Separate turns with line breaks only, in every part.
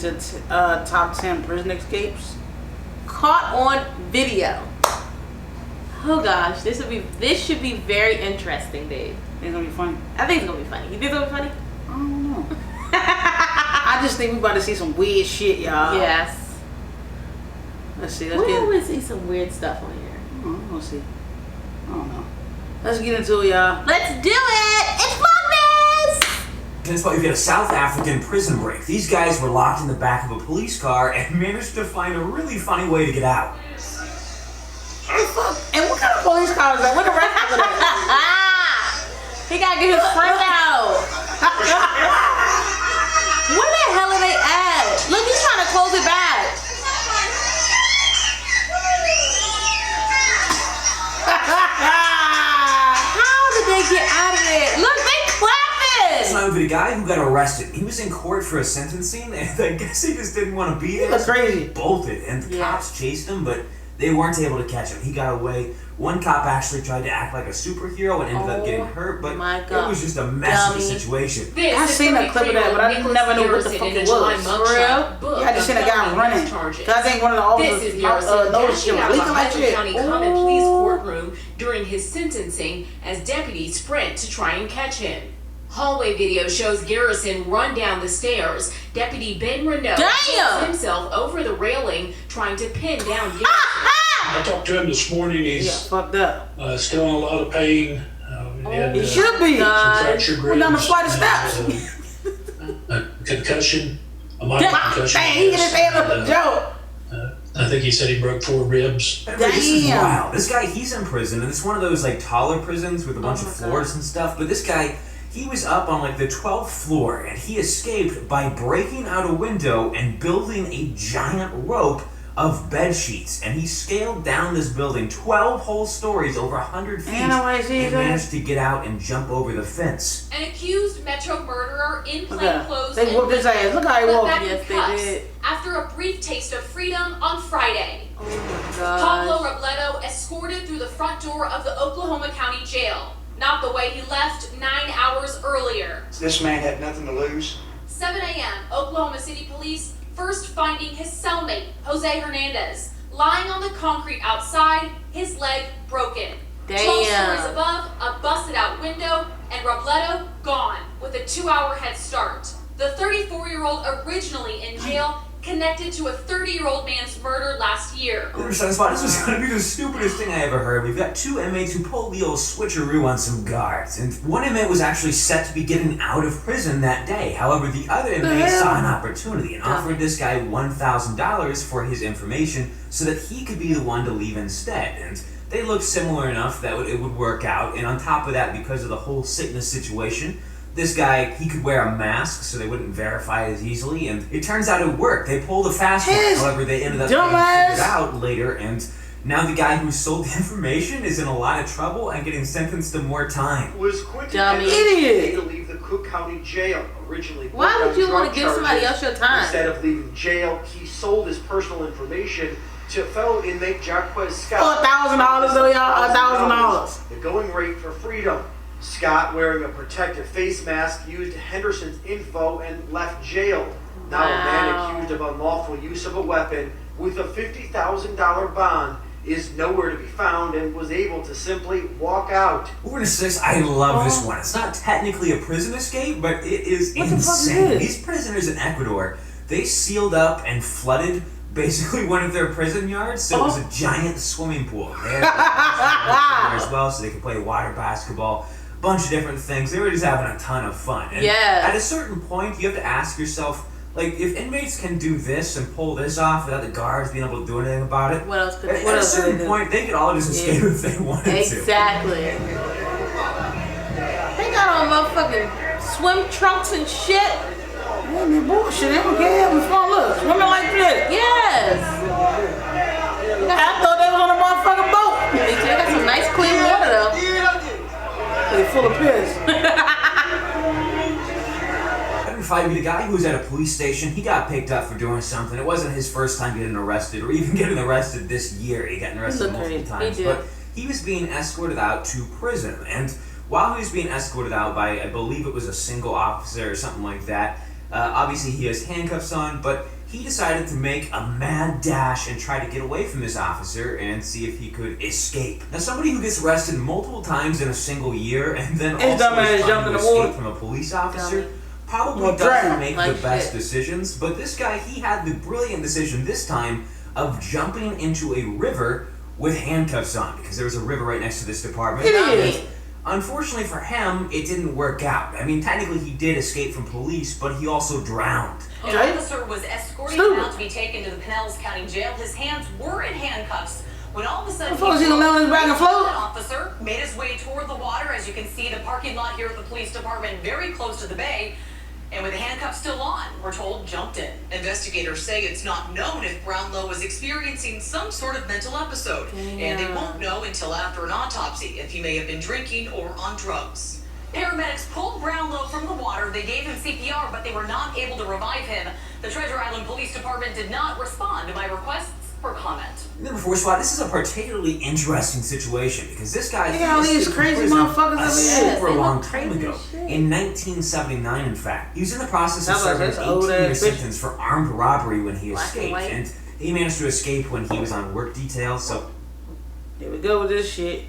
into top 10 prison escapes.
Caught on video. Oh gosh, this should be very interesting, Dave.
It's gonna be funny.
I think it's gonna be funny. You think it's gonna be funny?
I don't know. I just think we about to see some weird shit, y'all.
Yes.
Let's see.
We always see some weird stuff on here.
We'll see. I don't know. Let's get into it, y'all.
Let's do it! It's Vlogmas!
That's why we've got a South African prison break. These guys were locked in the back of a police car and managed to find a really funny way to get out.
And what kind of police car is that? What the rest of it?
He gotta get his friend out. Where the hell are they at? Look, he's trying to close it back. How did they get out of it? Look, they clapping.
It's not even the guy who got arrested. He was in court for a sentencing, and I guess he just didn't want to be there.
That's crazy.
He bolted, and the cops chased him, but they weren't able to catch him. He got away. One cop actually tried to act like a superhero and ended up getting hurt, but it was just a mess of a situation.
I've seen a clip of that, but I never knew what the fuck it was.
For real?
Yeah, I just seen a guy running. Cause I think one of the officers noticed him leaking like shit.
County Common Police courtroom during his sentencing as deputies sprint to try and catch him. Hallway video shows Garrison run down the stairs. Deputy Ben Renault pulls himself over the railing, trying to pin down Garrison.
I talked to him this morning. He's
fucked up.
Still in a lot of pain.
He should be.
Some fractured ribs.
We're down the flight of steps.
A concussion. A minor concussion.
Dang, he get his hand up a joke.
I think he said he broke 4 ribs.
This is wild. This guy, he's in prison, and it's one of those like taller prisons with a bunch of floors and stuff. But this guy, he was up on like the 12th floor, and he escaped by breaking out a window and building a giant rope of bed sheets, and he scaled down this building 12 whole stories over 100 feet and managed to get out and jump over the fence.
An accused Metro murderer in plain clothes
they whooped his ass. Look how he whooped.
Yes, they did. After a brief taste of freedom on Friday.
Oh my God.
Pablo Robledo escorted through the front door of the Oklahoma County Jail. Not the way he left 9 hours earlier.
This man had nothing to lose.
7 a.m. Oklahoma City Police first finding his cellmate, Jose Hernandez, lying on the concrete outside, his leg broken.
Damn.
12 stories above, a busted out window, and Robledo gone with a 2-hour head start. The 34-year-old originally in jail connected to a 30-year-old man's murder last year.
This was going to be the stupidest thing I ever heard. We've got 2 inmates who pulled the old switcheroo on some guards, and one inmate was actually set to be getting out of prison that day. However, the other inmate saw an opportunity and offered this guy $1,000 for his information so that he could be the one to leave instead. And they looked similar enough that it would work out. And on top of that, because of the whole sickness situation, this guy, he could wear a mask so they wouldn't verify it as easily, and it turns out it worked. They pulled a fast one. However, they ended up getting figured out later, and now the guy who sold the information is in a lot of trouble and getting sentenced to more time.
Was Quentin
idiot
to leave the Cook County Jail originally?
Why would you want to give somebody else your time?
Instead of leaving jail, he sold his personal information to fellow inmate Jaquez Scott.
$1,000 though, y'all. $1,000.
The going rate for freedom. Scott, wearing a protective face mask, used Henderson's info and left jail. Now a man accused of unlawful use of a weapon with a $50,000 bond is nowhere to be found and was able to simply walk out.
Over to 6, I love this one. It's not technically a prison escape, but it is insane. These prisoners in Ecuador, they sealed up and flooded basically one of their prison yards, so it was a giant swimming pool. They had as well, so they could play water basketball, a bunch of different things. They were just having a ton of fun. And at a certain point, you have to ask yourself, like, if inmates can do this and pull this off without the guards being able to do anything about it,
what else could
at a certain point, they could all just escape if they wanted to.
Exactly. They got on motherfucking swim trunks and shit.
Man, that bullshit. They don't care having fun. Look, swimming like this.
Yes.
I thought they was on a motherfucking boat.
They got some nice clean water though.
They full of piss.
The guy who was at a police station, he got picked up for doing something. It wasn't his first time getting arrested or even getting arrested this year. He got arrested multiple times. But he was being escorted out to prison. And while he was being escorted out by, I believe it was a single officer or something like that, obviously he has handcuffs on, but he decided to make a mad dash and try to get away from this officer and see if he could escape. Now, somebody who gets arrested multiple times in a single year and then also is trying to escape from a police officer probably doesn't make the best decisions, but this guy, he had the brilliant decision this time of jumping into a river with handcuffs on, because there was a river right next to this department. Unfortunately for him, it didn't work out. I mean, technically he did escape from police, but he also drowned.
An officer was escorting him out to be taken to the Pinellas County Jail. His hands were in handcuffs when all of a sudden an officer made his way toward the water. As you can see, the parking lot here at the police department, very close to the bay. And with the handcuffs still on, we're told, jumped in. Investigators say it's not known if Brownlow was experiencing some sort of mental episode. And they won't know until after an autopsy if he may have been drinking or on drugs. Paramedics pulled Brownlow from the water. They gave him CPR, but they were not able to revive him. The Treasure Island Police Department did not respond to my requests for comment.
Number 4 spot, this is a particularly interesting situation because this guy
these crazy motherfuckers
a super long time ago. In 1979, in fact. He was in the process of serving an 18-year sentence for armed robbery when he escaped. And he managed to escape when he was on work detail, so...
Here we go with this shit.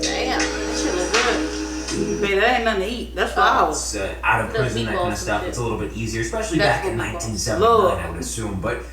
Damn, that shit look good.
Baby, that ain't nothing to eat. That's flowers.
Out of prison, that kind of stuff. It's a little bit easier, especially back in 1979, I would assume. But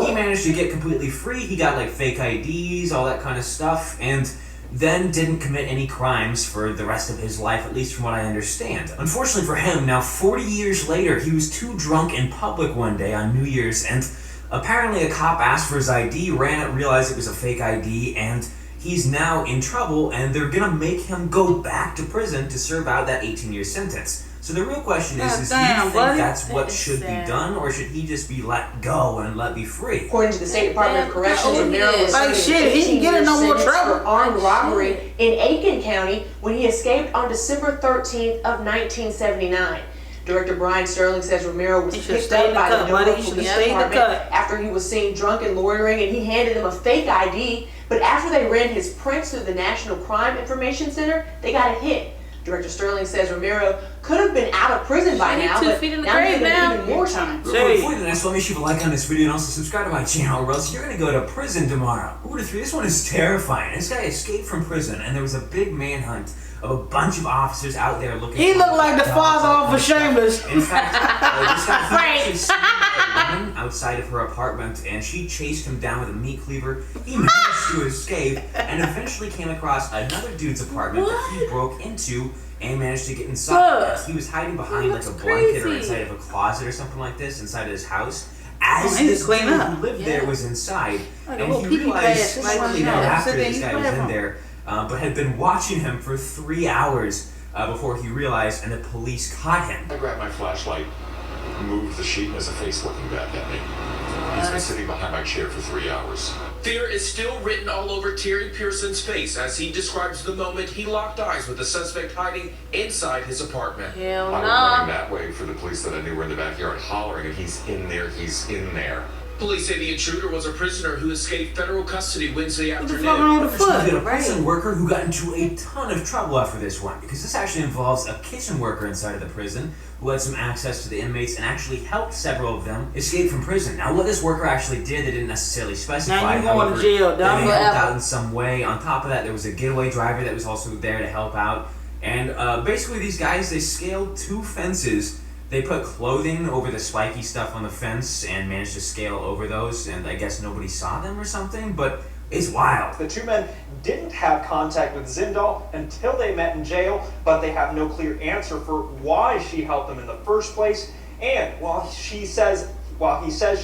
he managed to get completely free. He got like fake IDs, all that kind of stuff, and then didn't commit any crimes for the rest of his life, at least from what I understand. Unfortunately for him, now 40 years later, he was too drunk in public one day on New Year's, and apparently a cop asked for his ID, ran it, realized it was a fake ID, and he's now in trouble, and they're gonna make him go back to prison to serve out that 18-year sentence. So the real question is do you think that's what should be done, or should he just be let go and let be free?
According to the State Department of Corrections, Romero was
like shit, he can get in no more trouble
for armed robbery in Aiken County when he escaped on December 13th of 1979. Director Brian Sterling says Romero was picked up by the Denver Police Department after he was seen drunk and loitering, and he handed them a fake ID. But after they ran his prints through the National Crime Information Center, they got a hit. Director Sterling says Romero could have been out of prison by now, but now he's even more time.
Before we do this, let me leave a like on this video and also subscribe to my channel, or else you're going to go to prison tomorrow. Who would have thought? This one is terrifying. This guy escaped from prison, and there was a big manhunt of a bunch of officers out there looking.
He looked like the father off of Shameless.
In fact, this guy actually seen a woman outside of her apartment, and she chased him down with a meat cleaver. He managed to escape, and eventually came across another dude's apartment that he broke into and managed to get inside. He was hiding behind like a blanket or inside of a closet or something like this inside of his house. As this dude who lived there was inside, and he realized shortly thereafter this guy was in there, but had been watching him for 3 hours before he realized, and the police caught him.
I grabbed my flashlight, moved the sheet, and there's a face looking back at me. He's been sitting behind my chair for 3 hours.
Fear is still written all over Terry Pearson's face as he describes the moment he locked eyes with the suspect hiding inside his apartment.
Hell
I was
no.
running that way for the police that I knew were in the backyard, hollering, and he's in there, he's in there.
Police say the intruder was a prisoner who escaped federal custody Wednesday afternoon.
There's a prison worker who got into a ton of trouble after this one, because this actually involves a kitchen worker inside of the prison who had some access to the inmates and actually helped several of them escape from prison. Now, what this worker actually did, they didn't necessarily specify.
Now you going to jail,
they helped out in some way. On top of that, there was a getaway driver that was also there to help out. And basically, these guys, they scaled 2 fences. They put clothing over the spiky stuff on the fence and managed to scale over those, and I guess nobody saw them or something, but it's wild.
The 2 men didn't have contact with Zindal until they met in jail, but they have no clear answer for why she helped them in the first place. And while he says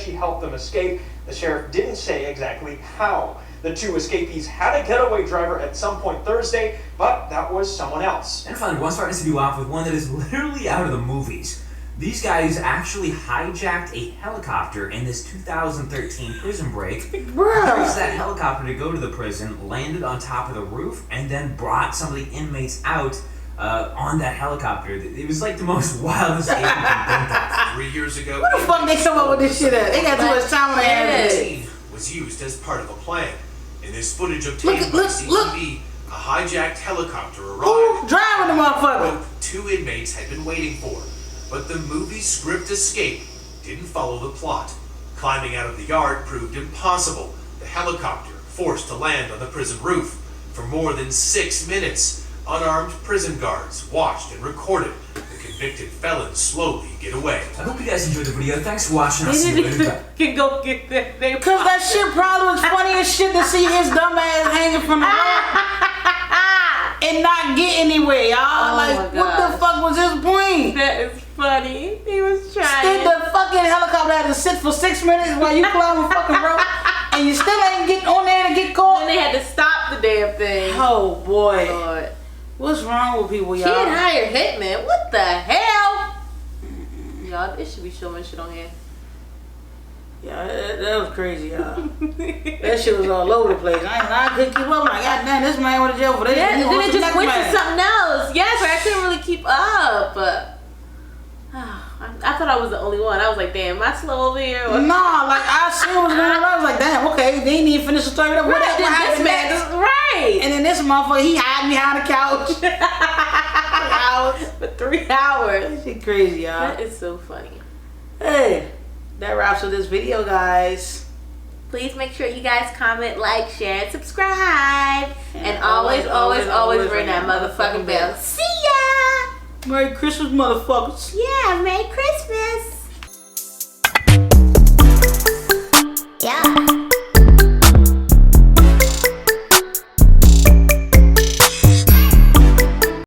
she helped them escape, the sheriff didn't say exactly how. The 2 escapees had a getaway driver at some point Thursday, but that was someone else.
And finally, one starting to do off with one that is literally out of the movies. These guys actually hijacked a helicopter in this 2013 prison break. Used that helicopter to go to the prison, landed on top of the roof, and then brought some of the inmates out on that helicopter. It was like the most wildest game you can think of.
3 years ago,
What the fuck they come up with this shit at? They got too much time on their hands.
was used as part of a plan. In this footage obtained by CTV, a hijacked helicopter arrived.
Who's driving the motherfucker?
What 2 inmates had been waiting for.
But the movie's script escape didn't follow the plot. Climbing out of the yard proved impossible. The helicopter forced to land on the prison roof. For more than 6 minutes, unarmed prison guards watched and recorded the convicted felons slowly get away.
I hope you guys enjoyed the video. Thanks for watching. I'll see you later.
Can go get that.
Cause that shit probably was funny as shit to see his dumb ass hanging from the rope and not get anywhere, y'all. Like, what the fuck was his point?
That is funny. He was trying.
The fucking helicopter had to sit for 6 minutes while you climb a fucking rope, and you still ain't get on there to get caught.
And they had to stop the damn thing.
Oh boy.
Lord.
What's wrong with people, y'all?
Can't hire hitman. What the hell? Y'all, it should be showing shit on here.
Yeah, that was crazy, y'all. That shit was all over the place. I couldn't keep up. I'm like, God damn, this man went to jail for this.
Yeah, and then it just went to something else. Yes, I couldn't really keep up. I thought I was the only one. I was like, damn, am I slow over here? Or?
No, like I see what was going on. I was like, damn, okay, they didn't even finish the story. What
this man, right?
And then this motherfucker, he hiding behind the couch
for 3 hours.
That shit crazy, y'all.
That is so funny.
Hey, that wraps up this video, guys.
Please make sure you guys comment, like, share, and subscribe. And always ring that motherfucking bell. See ya!
Merry Christmas, motherfuckers.
Yeah, Merry Christmas.